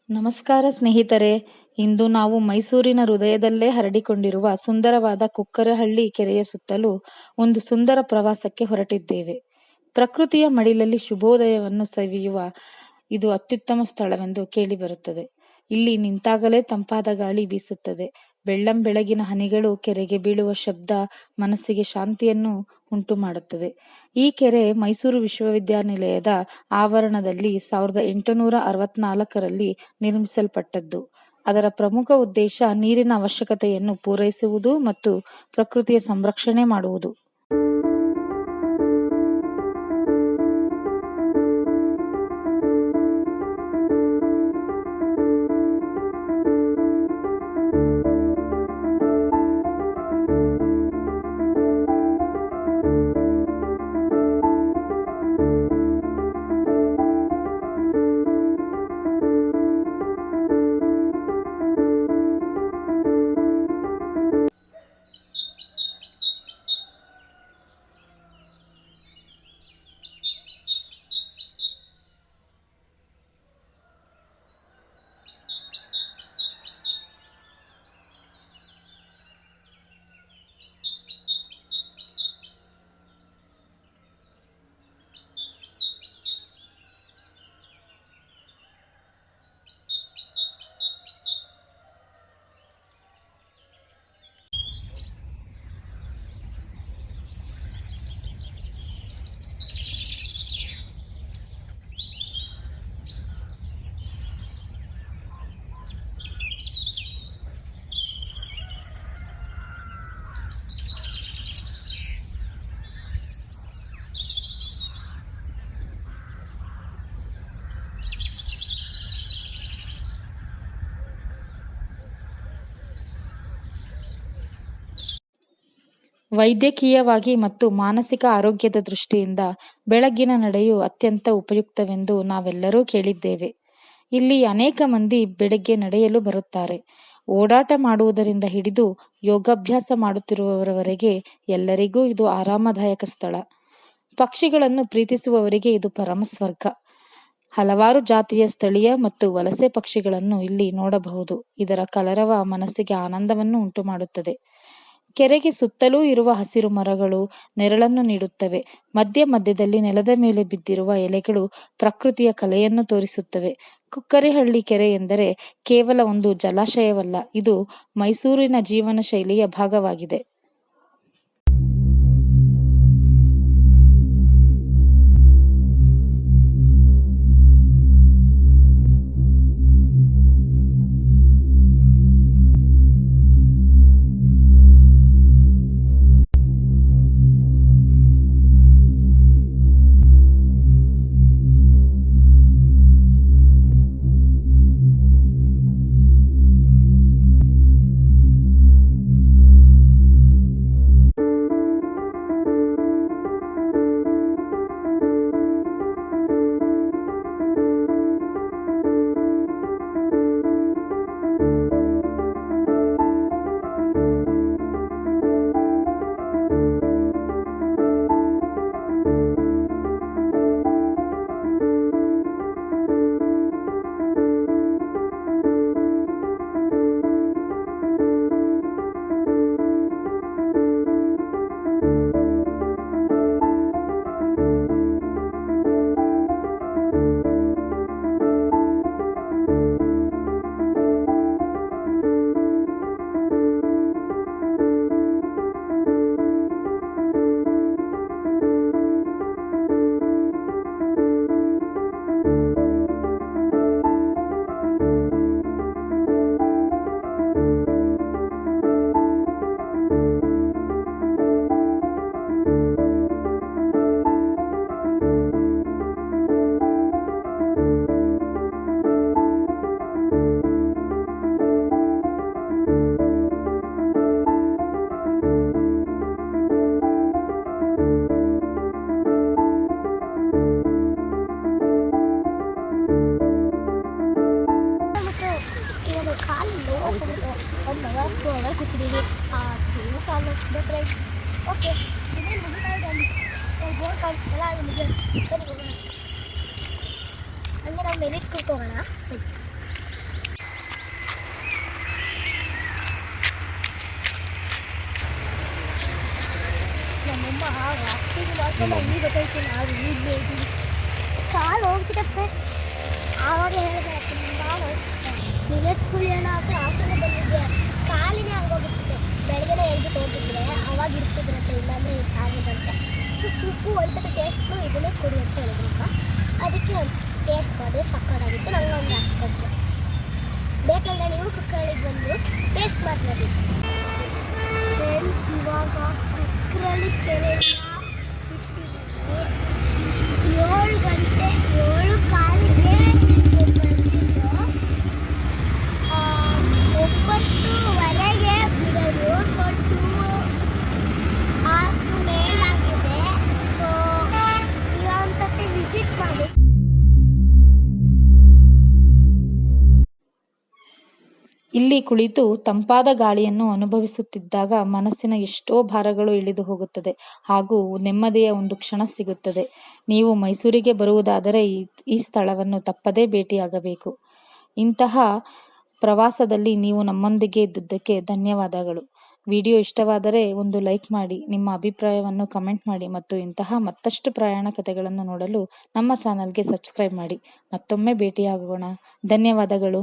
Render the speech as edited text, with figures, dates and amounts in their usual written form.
ನಮಸ್ಕಾರ ಸ್ನೇಹಿತರೆ. ಇಂದು ನಾವು ಮೈಸೂರಿನ ಹೃದಯದಲ್ಲೇ ಹರಡಿಕೊಂಡಿರುವ ಸುಂದರವಾದ ಕುಕ್ಕರಹಳ್ಳಿ ಕೆರೆಯ ಸುತ್ತಲೂ ಒಂದು ಸುಂದರ ಪ್ರವಾಸಕ್ಕೆ ಹೊರಟಿದ್ದೇವೆ. ಪ್ರಕೃತಿಯ ಮಡಿಲಲ್ಲಿ ಶುಭೋದಯವನ್ನು ಸವಿಯುವ ಇದು ಅತ್ಯುತ್ತಮ ಸ್ಥಳವೆಂದು ಕೇಳಿಬರುತ್ತದೆ. ಇಲ್ಲಿ ನಿಂತಾಗಲೇ ತಂಪಾದ ಗಾಳಿ ಬೀಸುತ್ತದೆ. ಬೆಳ್ಳಂಬೆಳಗಿನ ಹನಿಗಳು ಕೆರೆಗೆ ಬೀಳುವ ಶಬ್ದ ಮನಸ್ಸಿಗೆ ಶಾಂತಿಯನ್ನು ಉಂಟು ಮಾಡುತ್ತದೆ. ಈ ಕೆರೆ ಮೈಸೂರು ವಿಶ್ವವಿದ್ಯಾನಿಲಯದ ಆವರಣದಲ್ಲಿ 1864ರಲ್ಲಿ ನಿರ್ಮಿಸಲ್ಪಟ್ಟದ್ದು. ಅದರ ಪ್ರಮುಖ ಉದ್ದೇಶ ನೀರಿನ ಅವಶ್ಯಕತೆಯನ್ನು ಪೂರೈಸುವುದು ಮತ್ತು ಪ್ರಕೃತಿಯ ಸಂರಕ್ಷಣೆ ಮಾಡುವುದು. ವೈದ್ಯಕೀಯವಾಗಿ ಮತ್ತು ಮಾನಸಿಕ ಆರೋಗ್ಯದ ದೃಷ್ಟಿಯಿಂದ ಬೆಳಗ್ಗಿನ ನಡೆಯು ಅತ್ಯಂತ ಉಪಯುಕ್ತವೆಂದು ನಾವೆಲ್ಲರೂ ಕೇಳಿದ್ದೇವೆ. ಇಲ್ಲಿ ಅನೇಕ ಮಂದಿ ಬೆಳಗ್ಗೆ ನಡೆಯಲು ಬರುತ್ತಾರೆ. ಓಡಾಟ ಮಾಡುವುದರಿಂದ ಹಿಡಿದು ಯೋಗಾಭ್ಯಾಸ ಮಾಡುತ್ತಿರುವವರವರೆಗೆ ಎಲ್ಲರಿಗೂ ಇದು ಆರಾಮದಾಯಕ ಸ್ಥಳ. ಪಕ್ಷಿಗಳನ್ನು ಪ್ರೀತಿಸುವವರಿಗೆ ಇದು ಪರಮ ಸ್ವರ್ಗ. ಹಲವಾರು ಜಾತಿಯ ಸ್ಥಳೀಯ ಮತ್ತು ವಲಸೆ ಪಕ್ಷಿಗಳನ್ನು ಇಲ್ಲಿ ನೋಡಬಹುದು. ಇದರ ಕಲರವ ಮನಸ್ಸಿಗೆ ಆನಂದವನ್ನು ಉಂಟು ಮಾಡುತ್ತದೆ. ಕೆರೆಗೆ ಸುತ್ತಲೂ ಇರುವ ಹಸಿರು ಮರಗಳು ನೆರಳನ್ನು ನೀಡುತ್ತವೆ. ಮಧ್ಯ ಮಧ್ಯದಲ್ಲಿ ನೆಲದ ಮೇಲೆ ಬಿದ್ದಿರುವ ಎಲೆಗಳು ಪ್ರಕೃತಿಯ ಕಲೆಯನ್ನು ತೋರಿಸುತ್ತವೆ. ಕುಕ್ಕರಹಳ್ಳಿ ಕೆರೆ ಎಂದರೆ ಕೇವಲ ಒಂದು ಜಲಾಶಯವಲ್ಲ, ಇದು ಮೈಸೂರಿನ ಜೀವನ ಶೈಲಿಯ ಭಾಗವಾಗಿದೆ. ಓಕೆ ಇನ್ನೇನು ಮುಗಿತಾಯಿದೆ ಅಲ್ಲಿ ಬೋರ್ಡ್ ಕಾಣಿಸ್ತಲ್ಲ ಅದು ಮುಗಿಯೋದು ಹಂಗೆ ನಾವು ಮೆರಿಟ್ಸ್ ಹೋಗೋಣ. ನಮ್ಮಮ್ಮ ಆಗ ಅಷ್ಟಿಗೆ ಮಾಡ್ಕೊಂಡು ಅಲ್ಲಿ ಗೊತ್ತಾಯ್ತು ನಾವು ಈಗಲೇ ಇದ್ದೀವಿ. ಕಾಲು ಹೋಗ್ತಿದೆ ಫ್ರೆಂಡ್ಸ್. ಆವಾಗ ಹೇಳಿದೆ ನಾನು ನಿನ್ನೆ ಸ್ಕೂಲ್ ಏನಾಗುತ್ತೆ ಹಾಸ್ಟೆಲ್ ಬಂದಿದ್ದೆ, ಕಾಲಿನೇ ಹಂಗೋಗಿರ್ತದೆ. ಬೆಳಗ್ಗೆ ಹೇಳ್ಬಿಟ್ಟು ಹೋಗಿದ್ರೆ ಅವಾಗ ಇರ್ತಿದ್ರಂತೆ, ಇಲ್ಲಾಂದರೆ ಆಗಿದಂತೆ. ಸೊ ಸೂಪು ಒಂದ್ಸತಿ ಟೇಸ್ಟ್ ಇದನ್ನೇ ಕೊಡಿ ಅಂತ ಹೇಳಿದ್ರಪ್ಪ. ಅದಕ್ಕೆ ಟೇಸ್ಟ್ ಮಾಡಿ ಸಕ್ಕತ್ತಾಗಿತ್ತು. ನಂಗೆ ಒಂದು ಹಾಕ್ಸ್ಕೊಟ್ರು. ಬೇಕಂದ್ರೆ ನೀವು ಕುಕ್ಕರಳಿಗೆ ಬಂದು ಟೇಸ್ಟ್ ಮಾಡ್ಬೋದು ಫ್ರೆಂಡ್ಸ್. ಇವಾಗ ಕುಕ್ಕರಳ್ಳಿ ಕೆರೆನ ಇಟ್ಟಿದ್ದೀವಿ. 7 ಗಂಟೆ 7 ಕಾಲಿಗೆ ಬಂದಿದ್ದು 9ವರೆಗೆ ಬಿಡೋದು. So 2 hours ಮೇಲಾಗಿದೆ. ಸೊ ಇನ್ನೊಂದ್ಸತಿ ವಿಸಿಟ್ ಮಾಡಿ. ಇಲ್ಲಿ ಕುಳಿತು ತಂಪಾದ ಗಾಳಿಯನ್ನು ಅನುಭವಿಸುತ್ತಿದ್ದಾಗ ಮನಸ್ಸಿನ ಎಷ್ಟೋ ಭಾರಗಳು ಇಳಿದು ಹೋಗುತ್ತದೆ ಹಾಗೂ ನೆಮ್ಮದಿಯ ಒಂದು ಕ್ಷಣ ಸಿಗುತ್ತದೆ. ನೀವು ಮೈಸೂರಿಗೆ ಬರುವುದಾದರೆ ಈ ಸ್ಥಳವನ್ನು ತಪ್ಪದೇ ಭೇಟಿಯಾಗಬೇಕು. ಇಂತಹ ಪ್ರವಾಸದಲ್ಲಿ ನೀವು ನಮ್ಮೊಂದಿಗೆ ಇದ್ದುದಕ್ಕೆ ಧನ್ಯವಾದಗಳು. ವಿಡಿಯೋ ಇಷ್ಟವಾದರೆ ಒಂದು ಲೈಕ್ ಮಾಡಿ, ನಿಮ್ಮ ಅಭಿಪ್ರಾಯವನ್ನು ಕಮೆಂಟ್ ಮಾಡಿ ಮತ್ತು ಇಂತಹ ಮತ್ತಷ್ಟು ಪ್ರಯಾಣ ಕಥೆಗಳನ್ನು ನೋಡಲು ನಮ್ಮ ಚಾನಲ್ಗೆ ಸಬ್ಸ್ಕ್ರೈಬ್ ಮಾಡಿ. ಮತ್ತೊಮ್ಮೆ ಭೇಟಿಯಾಗೋಣ. ಧನ್ಯವಾದಗಳು.